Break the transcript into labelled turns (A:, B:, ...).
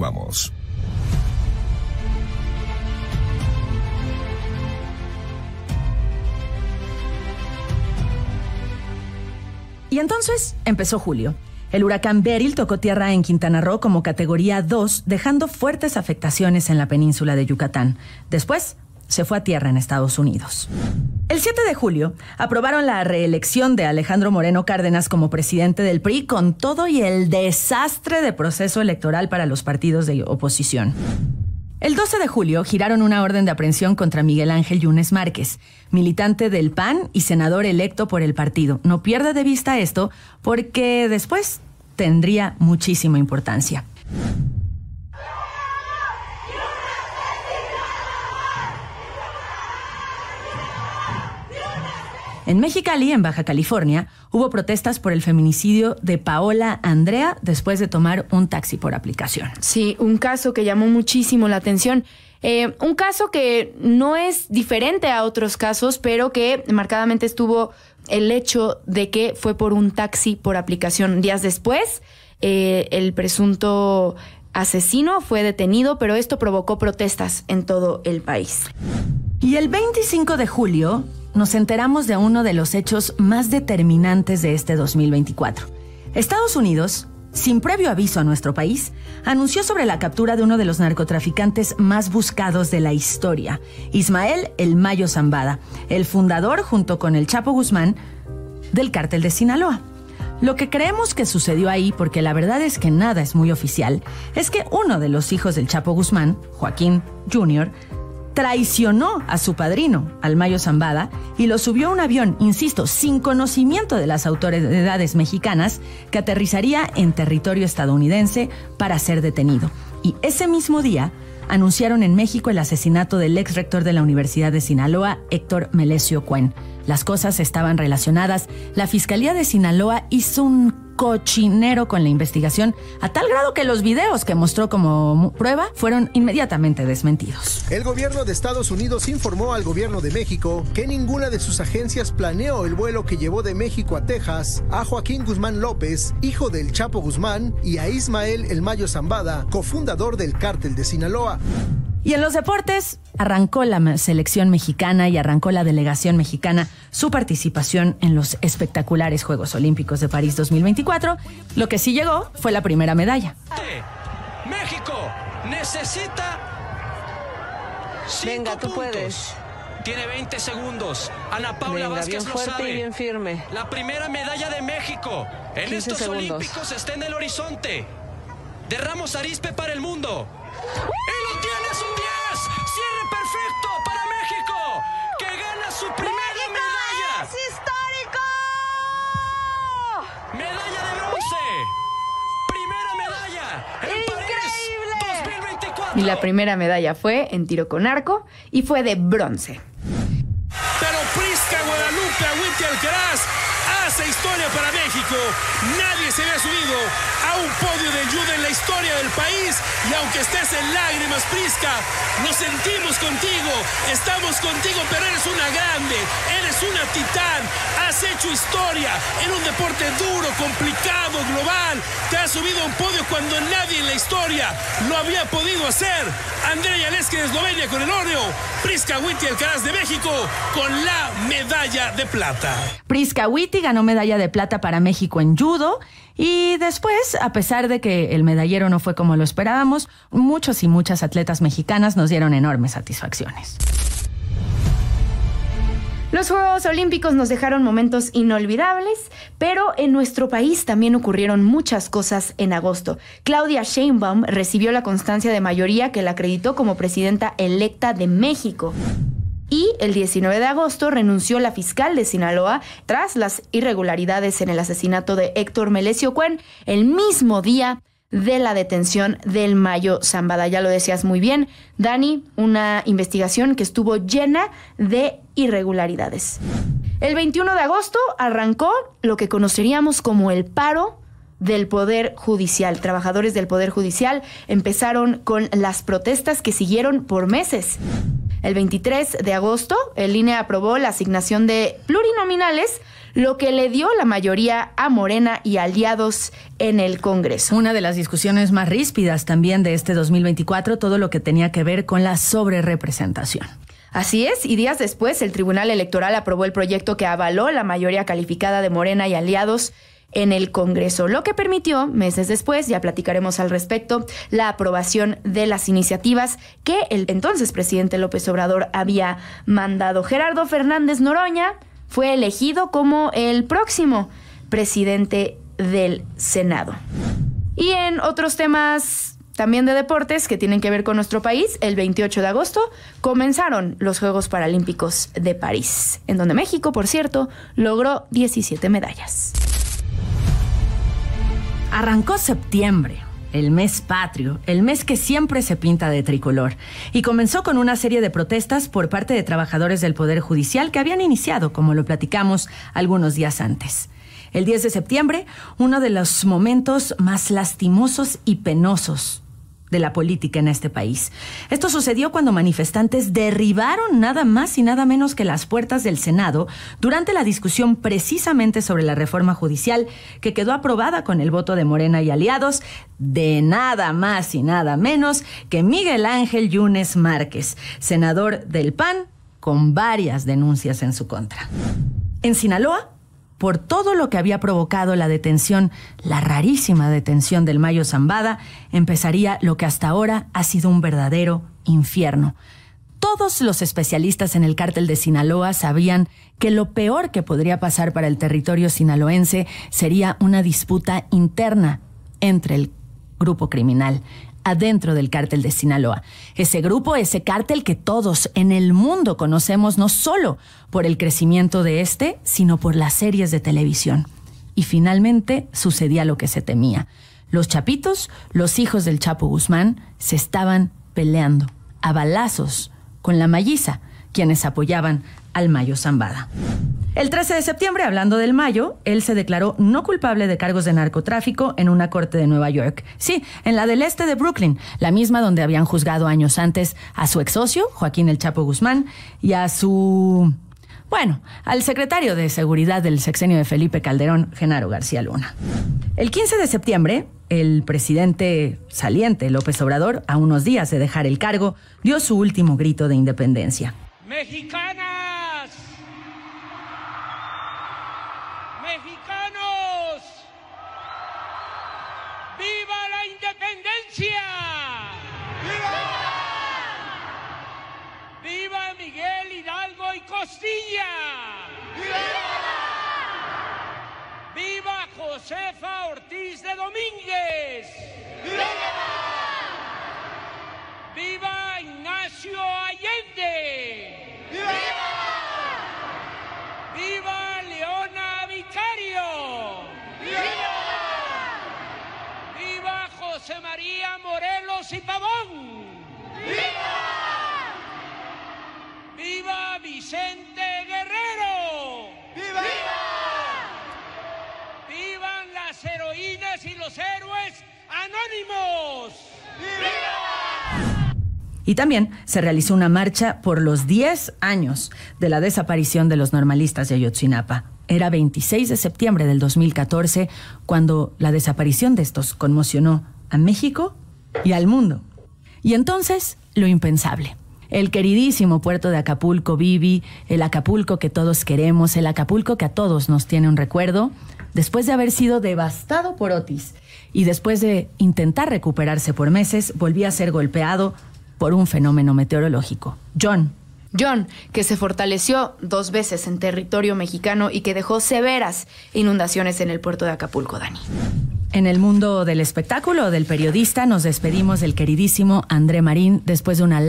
A: Continuamos.
B: Y entonces empezó julio. El huracán Beryl tocó tierra en Quintana Roo como categoría 2, dejando fuertes afectaciones en la península de Yucatán. Después se fue a tierra en Estados Unidos. El 7 de julio aprobaron la reelección de Alejandro Moreno Cárdenas como presidente del PRI, con todo y el desastre de proceso electoral para los partidos de oposición. El 12 de julio giraron una orden de aprehensión contra Miguel Ángel Yunes Márquez, militante del PAN y senador electo por el partido. No pierda de vista esto, porque después tendría muchísima importancia. En Mexicali, en Baja California, hubo protestas por el feminicidio de Paola Andrea después de tomar un taxi por aplicación.
C: Sí, un caso que llamó muchísimo la atención. Un caso que no es diferente a otros casos, pero que marcadamente estuvo el hecho de que fue por un taxi por aplicación. Días después, el presunto asesino fue detenido, pero esto provocó protestas en todo el país.
B: Y el 25 de julio nos enteramos de uno de los hechos más determinantes de este 2024. Estados Unidos, sin previo aviso a nuestro país, anunció sobre la captura de uno de los narcotraficantes más buscados de la historia, Ismael El Mayo Zambada, el fundador, junto con el Chapo Guzmán, del Cártel de Sinaloa. Lo que creemos que sucedió ahí, porque la verdad es que nada es muy oficial, es que uno de los hijos del Chapo Guzmán, Joaquín Jr., traicionó a su padrino, al Mayo Zambada, y lo subió a un avión, insisto, sin conocimiento de las autoridades mexicanas, que aterrizaría en territorio estadounidense para ser detenido. Y ese mismo día anunciaron en México el asesinato del ex rector de la Universidad de Sinaloa, Héctor Melesio Cuen. Las cosas estaban relacionadas. La Fiscalía de Sinaloa hizo un cochinero con la investigación, a tal grado que los videos que mostró como prueba fueron inmediatamente desmentidos.
D: El gobierno de Estados Unidos informó al gobierno de México que ninguna de sus agencias planeó el vuelo que llevó de México a Texas a Joaquín Guzmán López, hijo del Chapo Guzmán, y a Ismael El Mayo Zambada, cofundador del Cártel de Sinaloa.
B: Y en los deportes, arrancó la selección mexicana y arrancó la delegación mexicana su participación en los espectaculares Juegos Olímpicos de París 2024. Lo que sí llegó fue la primera medalla.
E: México necesita 5
F: Venga, tú
E: puntos.
F: puedes.
E: Tiene 20 segundos. Ana Paula Vázquez
F: bien fuerte
E: lo sabe.
F: y bien firme.
E: La primera medalla de México en
F: 15
E: estos
F: segundos.
E: Olímpicos está en el horizonte. De Ramos Arizpe para el mundo. ¡Y lo tienes, un 10! ¡Cierre perfecto para México! ¡Que gana su primera medalla!
F: ¡Es histórico!
E: ¡Medalla de bronce! ¡Primera medalla! ¡En
F: ¡Increíble!
E: París 2024!
C: Y la primera medalla fue en tiro con arco y fue de bronce.
G: Pero Prisca Guadalupe Agüite Alcaraz hace historia para México. Nadie se había subido a un podio de judo en la historia del país. Y aunque estés en lágrimas, Prisca, nos sentimos contigo. Estamos contigo, pero eres una grande. Eres una titán. Has hecho historia en un deporte duro, complicado, global. Te has subido a un podio cuando nadie en la historia lo había podido hacer. Andrea Yaleski de Eslovenia con el oro. Prisca Agüite Alcaraz de México con la medalla de plata.
B: Prisca Agüite ganó medalla de plata para México en judo. Y después, a pesar de que el medallero no fue como lo esperábamos, muchos y muchas atletas mexicanas nos dieron enormes satisfacciones.
C: Los Juegos Olímpicos nos dejaron momentos inolvidables, pero en nuestro país también ocurrieron muchas cosas en agosto. Claudia Sheinbaum recibió la constancia de mayoría que la acreditó como presidenta electa de México. Y el 19 de agosto renunció la fiscal de Sinaloa tras las irregularidades en el asesinato de Héctor Melesio Cuen, el mismo día de la detención del Mayo Zambada. Ya lo decías muy bien, Dani, una investigación que estuvo llena de irregularidades. El 21 de agosto arrancó lo que conoceríamos como el paro del Poder Judicial. Trabajadores del Poder Judicial empezaron con las protestas que siguieron por meses. El 23 de agosto, el INE aprobó la asignación de plurinominales, lo que le dio la mayoría a Morena y aliados en el Congreso.
B: Una de las discusiones más ríspidas también de este 2024, todo lo que tenía que ver con la sobrerepresentación.
C: Así es, y días después el Tribunal Electoral aprobó el proyecto que avaló la mayoría calificada de Morena y aliados en el Congreso, lo que permitió, meses después, ya platicaremos al respecto, la aprobación de las iniciativas que el entonces presidente López Obrador había mandado. Gerardo Fernández Noroña fue elegido como el próximo presidente del Senado. Y en otros temas también de deportes que tienen que ver con nuestro país, el 28 de agosto comenzaron los Juegos Paralímpicos de París, en donde México, por cierto, logró 17 medallas.
B: Arrancó septiembre, el mes patrio, el mes que siempre se pinta de tricolor, y comenzó con una serie de protestas por parte de trabajadores del Poder Judicial que habían iniciado, como lo platicamos algunos días antes. El 10 de septiembre, uno de los momentos más lastimosos y penosos de la política en este país. Esto sucedió cuando manifestantes derribaron nada más y nada menos que las puertas del Senado durante la discusión precisamente sobre la reforma judicial que quedó aprobada con el voto de Morena y aliados de nada más y nada menos que Miguel Ángel Yunes Márquez, senador del PAN, con varias denuncias en su contra. En Sinaloa, por todo lo que había provocado la detención, la rarísima detención del Mayo Zambada, empezaría lo que hasta ahora ha sido un verdadero infierno. Todos los especialistas en el cártel de Sinaloa sabían que lo peor que podría pasar para el territorio sinaloense sería una disputa interna entre el grupo criminal adentro del cártel de Sinaloa. Ese grupo, ese cártel que todos en el mundo conocemos no solo por el crecimiento de este, sino por las series de televisión. Y finalmente sucedía lo que se temía. Los chapitos, los hijos del Chapo Guzmán, se estaban peleando a balazos con la Mayiza, quienes apoyaban al Mayo Zambada. El 13 de septiembre, hablando del Mayo, él se declaró no culpable de cargos de narcotráfico en una corte de Nueva York. Sí, en la del este de Brooklyn, la misma donde habían juzgado años antes a su exsocio, Joaquín El Chapo Guzmán, y a al secretario de Seguridad del sexenio de Felipe Calderón, Genaro García Luna. El 15 de septiembre, el presidente saliente López Obrador, a unos días de dejar el cargo, dio su último grito de independencia.
G: ¡Mexicanas! ¡Mexicanos! ¡Viva la independencia! ¡Viva! ¡Viva Miguel Hidalgo y Costilla! ¡Viva! ¡Viva Josefa Ortiz de Domínguez! ¡Viva! ¡Viva Ignacio Allende! ¡Viva! ¡Viva Leona Vicario! ¡Viva! ¡Viva José María Morelos y Pavón! ¡Viva! ¡Viva Vicente Guerrero! ¡Viva! ¡Vivan las heroínas y los héroes anónimos! ¡Viva!
B: Y también se realizó una marcha por los 10 años de la desaparición de los normalistas de Ayotzinapa. Era 26 de septiembre del 2014 cuando la desaparición de estos conmocionó a México y al mundo. Y entonces, lo impensable. El queridísimo puerto de Acapulco, Vivi, el Acapulco que todos queremos, el Acapulco que a todos nos tiene un recuerdo, después de haber sido devastado por Otis y después de intentar recuperarse por meses, volvía a ser golpeado por un fenómeno meteorológico. John,
C: que se fortaleció 2 veces en territorio mexicano y que dejó severas inundaciones en el puerto de Acapulco, Dani.
B: En el mundo del espectáculo, del periodista, nos despedimos del queridísimo André Marín después de una